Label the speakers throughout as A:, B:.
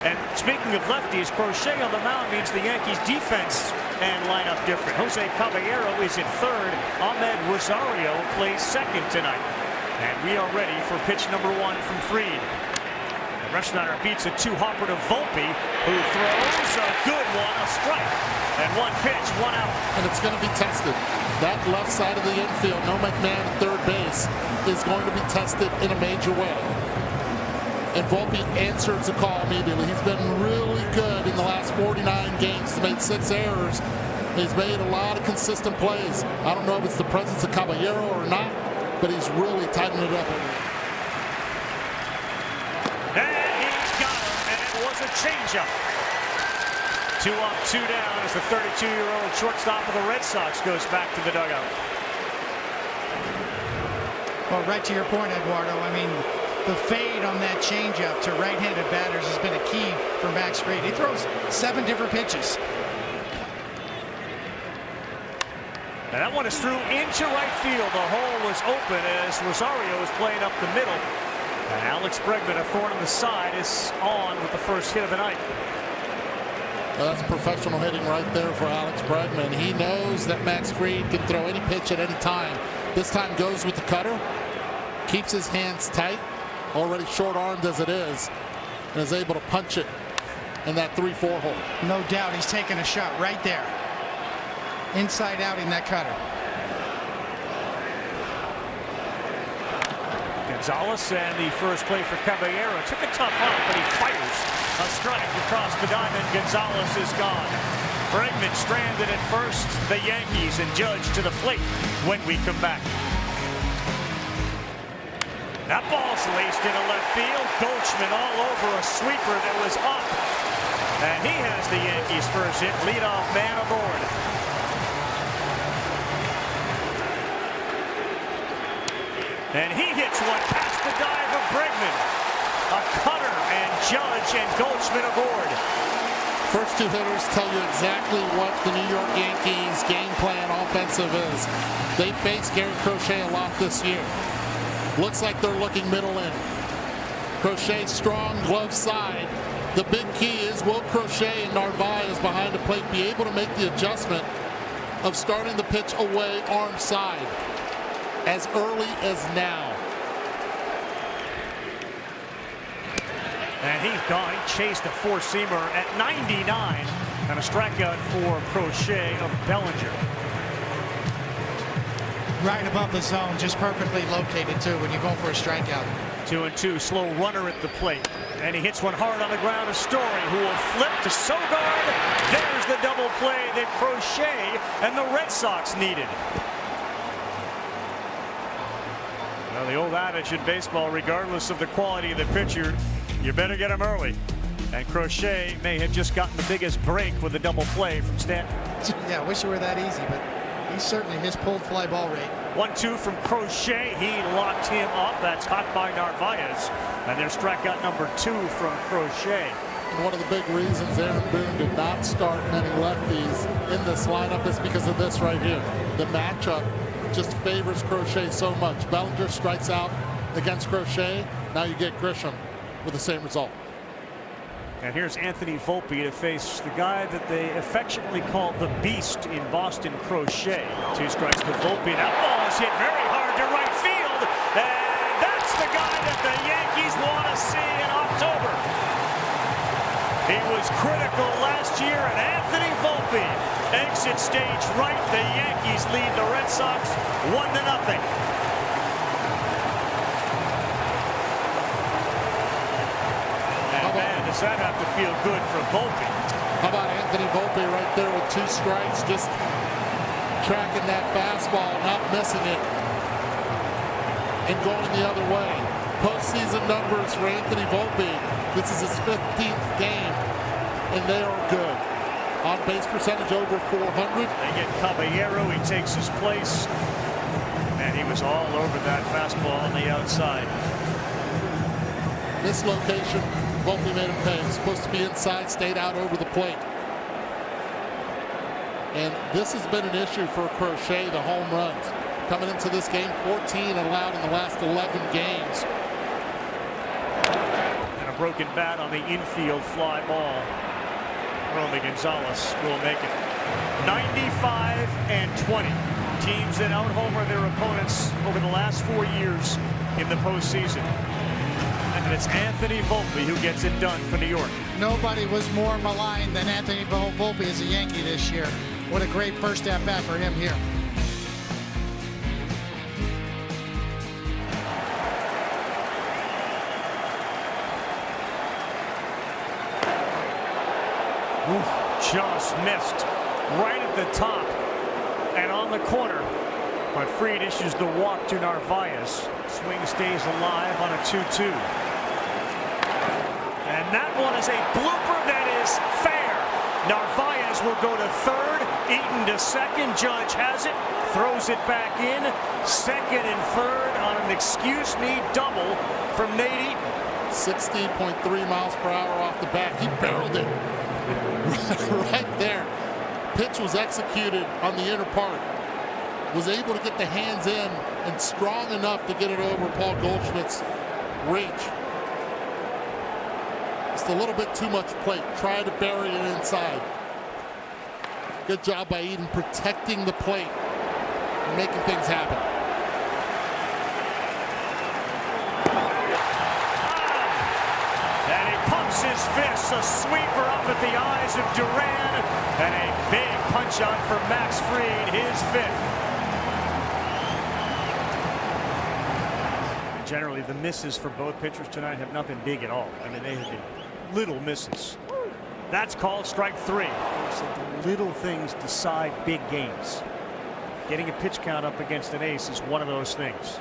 A: And speaking of lefties, Crochet on the mound means the Yankees defense and lineup different. Jose Caballero is at third. Ahmed Rosario plays second tonight. And we are ready for pitch number 1 from Fried. Refsnyder beats a 2-hopper to Volpe, who throws a good one, a strike. And 1 pitch, 1 out.
B: And it's going to be tested. That left side of the infield, no McMahon at third base, is going to be tested in a major way. And Volpe answers the call immediately. He's been really good in the last 49 games. He's made 6 errors. He's made a lot of consistent plays. I don't know if it's the presence of Caballero or not, but he's really tightened it up.
A: And he's got him, and it was a changeup. 2 up, 2 down as the 32-year-old shortstop of the Red Sox goes back to the dugout.
C: Well, right to your point, Eduardo, I mean, the fade on that changeup to right-handed batters has been a key for Max Fried. He throws 7 different pitches.
A: And that one is through into right field. The hole was open as Rosario is playing up the middle. And Alex Bregman, a thorn in the side, is on with the first hit of the night.
B: Well, that's professional hitting right there for Alex Bregman. He knows that Max Fried can throw any pitch at any time. This time goes with the cutter, keeps his hands tight, already short-armed as it is, and is able to punch it in that 3-4 hole.
C: No doubt he's taking a shot right there. Inside out in that cutter.
A: Gonzalez, and the first play for Caballero. Took a tough hop, but he fires a strike across the diamond. Gonzalez is gone. Bregman stranded at first. The Yankees and Judge to the plate when we come back. That ball's laced into left field. Goldschmidt all over a sweeper that was up. And he has the Yankees' first hit. Leadoff man aboard. And he hits one past the dive of Bregman. A cutter, and Judge and Goldschmidt aboard.
B: First 2 hitters tell you exactly what the New York Yankees game plan offensive is. They faced Gary Crochet a lot this year. Looks like they're looking middle in. Crochet strong glove side. The big key is, will Crochet and Narvaez behind the plate be able to make the adjustment of starting the pitch away arm side as early as now?
A: And he's gone. He chased a 4-seamer at 99, and a strikeout for Crochet of Bellinger.
C: Right above the zone, just perfectly located too when you're going for a strikeout.
A: 2-2, slow runner at the plate. And he hits one hard on the ground to Story, who will flip to Sogard. There's the double play that Crochet and the Red Sox needed. Well, the old adage in baseball, regardless of the quality of the pitcher, you better get him early. And Crochet may have just gotten the biggest break with a double play from Stanton.
C: Yeah, I wish it were that easy, but he's certainly his pulled fly ball rate.
A: 1-2 from Crochet. He locked him up. That's hot by Narvaez. And there's strikeout number 2 from Crochet.
B: One of the big reasons Aaron Boone did not start many lefties in this lineup is because of this right here. The matchup just favors Crochet so much. Bellinger strikes out against Crochet. Now you get Grisham with the same result.
A: And here's Anthony Volpe to face the guy that they affectionately call the Beast in Boston, Crochet. 2 strikes to Volpe. That ball is hit very hard to right field. And that's the guy that the Yankees want to see in October. He was critical last year, and Anthony Volpe exits stage right. The Yankees lead the Red Sox 1-0. Does that have to feel good for Volpe?
B: How about Anthony Volpe right there with 2 strikes, just tracking that fastball, not missing it, and going the other way. Postseason numbers for Anthony Volpe. This is his 15th game, and they are good. On-base percentage over 400.
A: They get Caballero. He takes his place, and he was all over that fastball on the outside.
B: This location, Volpe made him pay. He's supposed to be inside, stayed out over the plate. And this has been an issue for Crochet, the home runs. Coming into this game, 14 allowed in the last 11 games.
A: broken bat on the infield fly ball. Romy Gonzalez will make it. 95-20. Teams that out-homer their opponents over the last 4 years in the postseason. And it's Anthony Volpe who gets it done for New York.
C: Nobody was more maligned than Anthony Volpe as a Yankee this year. What a great first at-bat for him here.
A: Just missed right at the top and on the corner, but Fried issues the walk to Narvaez. Swing stays alive on a 2-2, and that one is a blooper that is fair. Narvaez will go to third, Eaton to second. Judge has it, throws it back in. Second and third on an excuse me double from Nate Eaton.
B: 16.3 miles per hour off the bat. He barreled it right there. Pitch was executed on the inner part. Was able to get the hands in and strong enough to get it over Paul Goldschmidt's reach. Just a little bit too much plate. Tried to bury it inside. Good job by Eaton protecting the plate and making things happen.
A: His fist, a sweeper up at the eyes of Duran, and a big punch out for Max Fried, his fifth. Generally, the misses for both pitchers tonight have not been big at all. I mean, they have been little misses. That's called strike three. So the little things decide big games. Getting a pitch count up against an ace is one of those things.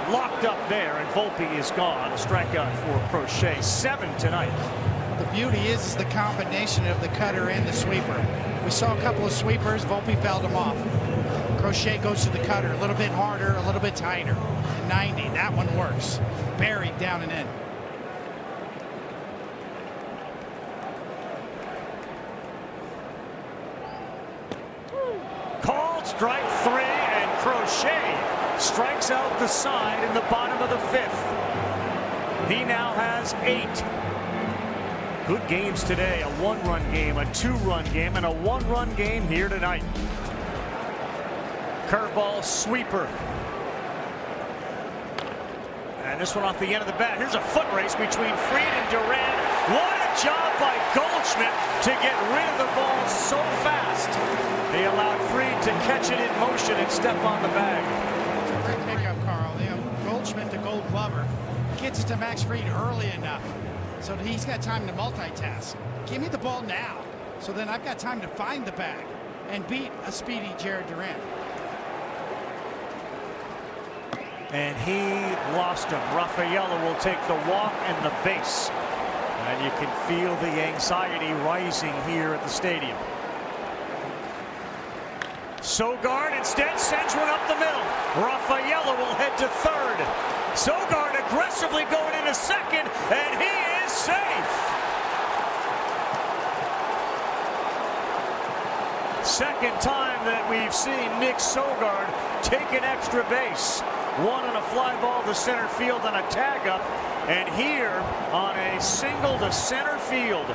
A: Locked up there, and Volpe is gone. A strikeout for Crochet. 7 tonight.
C: The beauty is the combination of the cutter and the sweeper. We saw a couple of sweepers. Volpe fouled them off. Crochet goes to the cutter a little bit harder, a little bit tighter. 90. That one works. Buried down and in.
A: Called strike three, and Crochet strikes out the side in the bottom of the fifth. He now has 8. Good games today. A 1-run game, a 2-run game, and a 1-run game here tonight. Curveball sweeper. And this one off the end of the bat. Here's a foot race between Fried and Duran. What a job by Goldschmidt to get rid of the ball so fast. They allowed Fried to catch it in motion and step on the bag.
C: Great pickup, Carl. You know, Goldschmidt, the Gold Glover, gets it to Max Fried early enough so that he's got time to multitask. Give me the ball now, so then I've got time to find the bag and beat a speedy Jared Duran.
A: And he lost him. Rafaela will take the walk and the base. And you can feel the anxiety rising here at the stadium. Sogard instead sends one up the middle. Rafaela will head to third. Sogard aggressively going into second, and he is safe. Second time that we've seen Nick Sogard take an extra base. One on a fly ball to center field on a tag up, and here on a single to center field.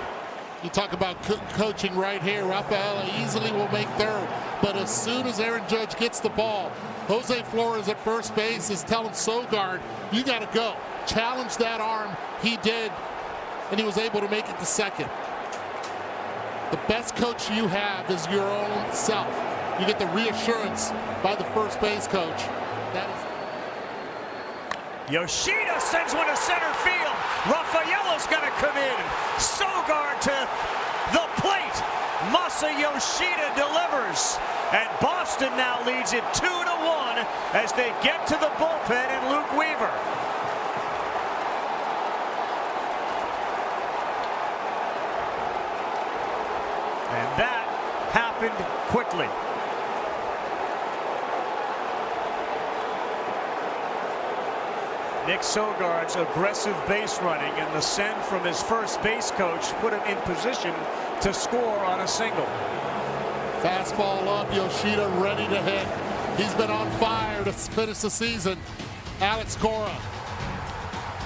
B: You talk about coaching right here. Rafaela easily will make third, but as soon as Aaron Judge gets the ball, Jose Flores at first base is telling Sogard, you got to go. Challenge that arm. He did, and he was able to make it to second. The best coach you have is your own self. You get the reassurance by the first base coach. That is.
A: Yoshida sends one to center field. Rafaela's going to come in. Sogard to the plate. Masa Yoshida delivers. And Boston now leads it 2-1 as they get to the bullpen and Luke Weaver. And that happened quickly. Nick Sogard's aggressive base running and the send from his first base coach put him in position to score on a single.
B: Fastball up, Yoshida ready to hit. He's been on fire to finish the season. Alex Cora.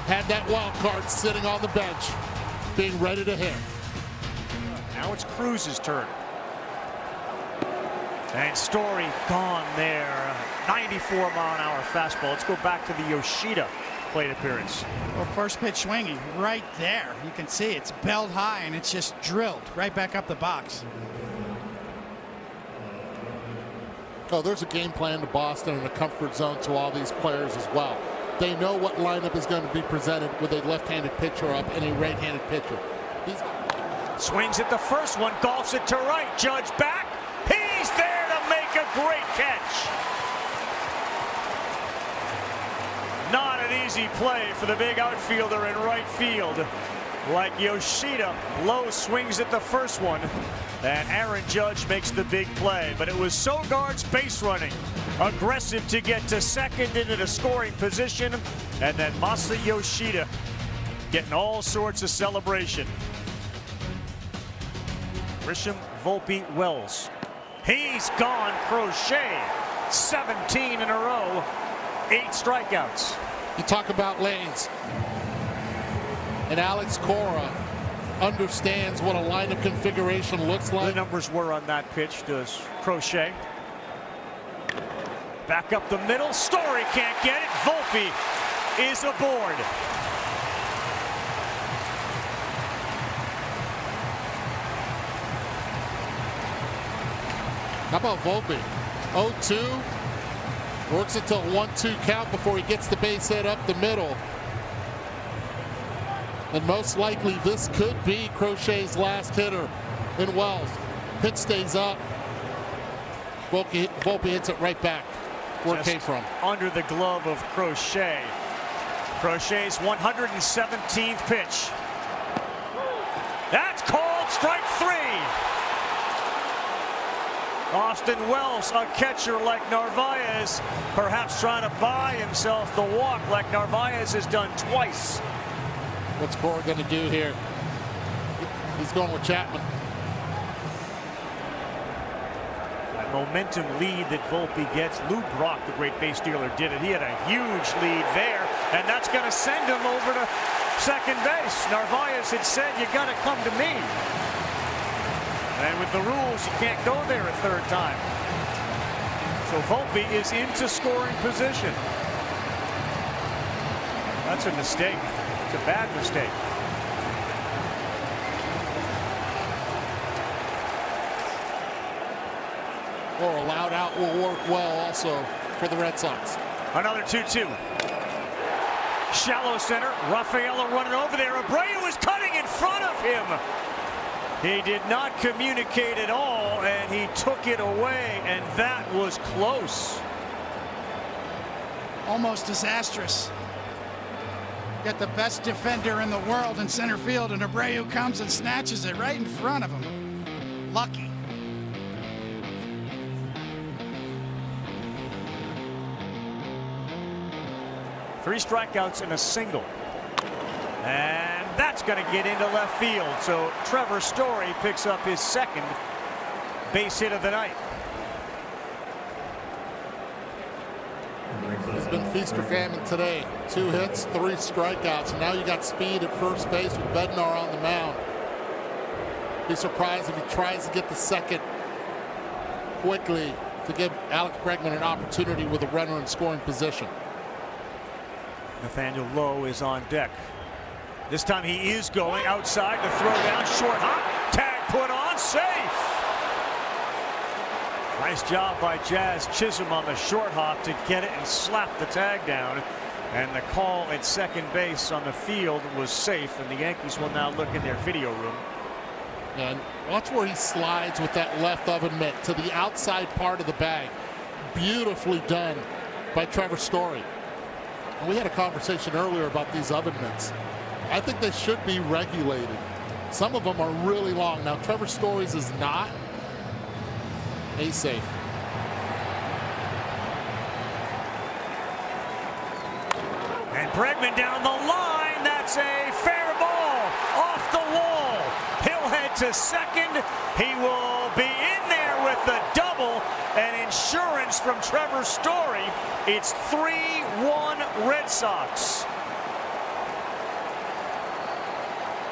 B: had that wild card sitting on the bench, being ready to hit.
A: Now it's Cruz's turn. And Story gone there. 94-mile-an-hour fastball. Let's go back to the Yoshida plate appearance.
C: Well, first pitch swinging right there. You can see it's belled high and it's just drilled right back up the box.
B: Oh, there's a game plan to Boston and a comfort zone to all these players as well. They know what lineup is going to be presented with a left-handed pitcher up and a right-handed pitcher.
A: Swings at the first one, golfs it to right. Judge back. He's there to make a great catch. Not an easy play for the big outfielder in right field. Like Yoshida, Lowe swings at the first one, and Aaron Judge makes the big play. But it was Sogard's base running, aggressive to get to second into the scoring position, and then Masa Yoshida getting all sorts of celebration. Grisham, Volpe, Wells. He's gone. Crochet, 17 in a row, 8 strikeouts.
B: You talk about lanes. And Alex Cora understands what a lineup configuration looks like.
A: The numbers were on that pitch, does Crochet. Back up the middle. Story can't get it. Volpe is aboard.
B: How about Volpe? 0-2. Works it to a 1-2 count before he gets the base hit up the middle. And most likely this could be Crochet's last hitter in Wells. Pitch stays up. Volpe hits it right back where it came from.
A: Under the glove of Crochet. Crochet's 117th pitch. That's called strike 3. Austin Wells, a catcher like Narvaez, perhaps trying to buy himself the walk like Narvaez has done twice.
B: What's Cora going to do here? He's going with Chapman.
A: That momentum lead that Volpe gets. Lou Brock, the great base stealer, did it. He had a huge lead there, and that's going to send him over to second base. Narvaez had said, you got to come to me. And with the rules, you can't go there a third time. So Volpe is into scoring position. That's a mistake. It's a bad mistake.
B: Or a loud out will work well also for the Red Sox.
A: Another 2-2. Shallow center. Rafaela running over there. Abreu is cutting in front of him. He did not communicate at all, and he took it away, and that was close.
C: Almost disastrous. Got the best defender in the world in center field, and Abreu comes and snatches it right in front of him. Lucky.
A: Three strikeouts and a single. And that's going to get into left field. So Trevor Story picks up his second base hit of the night.
B: It's been feast or famine today. 2 hits, 3 strikeouts. And now you got speed at first base with Bednar on the mound. Be surprised if he tries to get the second quickly to give Alex Bregman an opportunity with a runner in scoring position.
A: Nathaniel Lowe is on deck. This time he is going outside to throw down, short hop, tag put on, safe. Nice job by Jazz Chisholm on the short hop to get it and slap the tag down. And the call at second base on the field was safe, and the Yankees will now look in their video room.
B: And watch where he slides with that left oven mitt to the outside part of the bag. Beautifully done by Trevor Story. And we had a conversation earlier about these oven mitts. I think they should be regulated. Some of them are really long. Now, Trevor Story's is not. He's safe.
A: And Bregman down the line. That's a fair ball off the wall. He'll head to second. He will be in there with the double and insurance from Trevor Story. It's 3-1 Red Sox.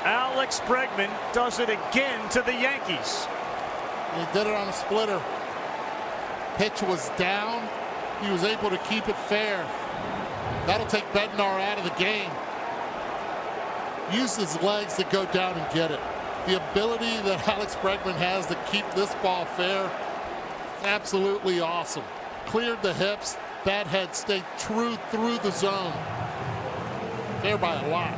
A: Alex Bregman does it again to the Yankees.
B: He did it on a splitter. Pitch was down. He was able to keep it fair. That'll take Bednar out of the game. Use his legs to go down and get it. The ability that Alex Bregman has to keep this ball fair, absolutely awesome. Cleared the hips. That head stayed true through the zone. Fair by a lot.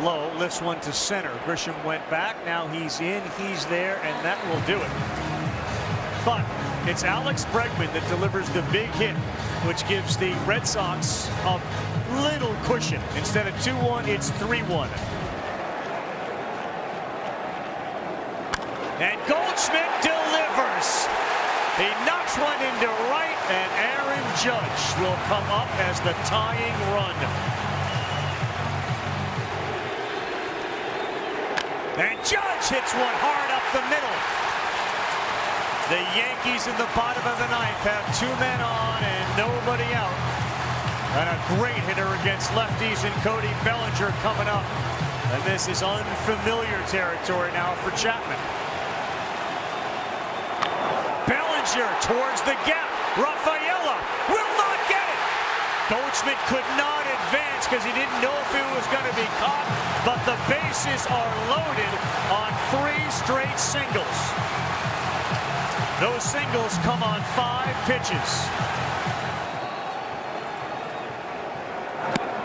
A: Low lifts one to center. Grisham went back. Now he's in, he's there, and that will do it. But it's Alex Bregman that delivers the big hit, which gives the Red Sox a little cushion. Instead of 2-1, it's 3-1. And Goldschmidt delivers. He knocks one into right, and Aaron Judge will come up as the tying run. And Judge hits one hard up the middle. The Yankees in the bottom of the ninth have 2 men on and nobody out. And a great hitter against lefties and Cody Bellinger coming up. And this is unfamiliar territory now for Chapman. Bellinger towards the gap. Rafaela will not get it. Goldschmidt could not advance because he didn't know if it was going to be caught, but the bases are loaded on 3 straight singles. Those singles come on 5 pitches.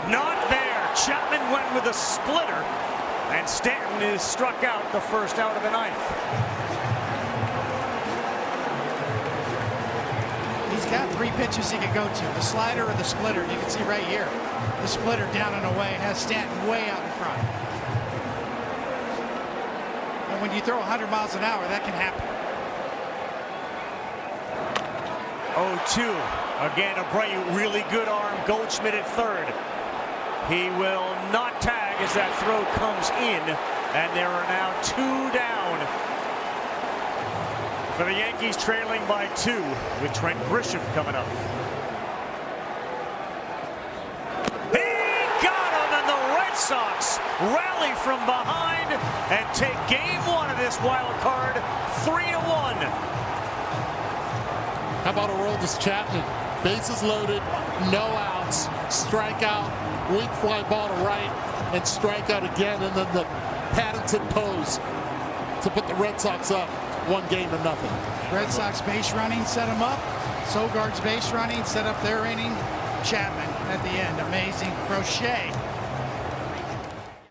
A: Not there. Chapman went with a splitter, and Stanton is struck out the first out of the ninth.
C: He's got 3 pitches he can go to, the slider or the splitter. You can see right here, the splitter down and away has Stanton way out in front. And when you throw 100 miles an hour, that can happen.
A: 0-2. Again, a bright, really good arm. Goldschmidt at third. He will not tag as that throw comes in, and there are now 2 down. For the Yankees, trailing by 2 with Trent Grisham coming up. He got him, and the Red Sox rally from behind and take game 1 of this wild card 3-1.
B: How about Aroldis Chapman? Bases loaded, no outs, strikeout, weak fly ball to right, and strikeout again, and then the patented pose to put the Red Sox up 1-0.
C: Red Sox base running set him up. Sogard's base running set up their inning. Chapman at the end, amazing. Crochet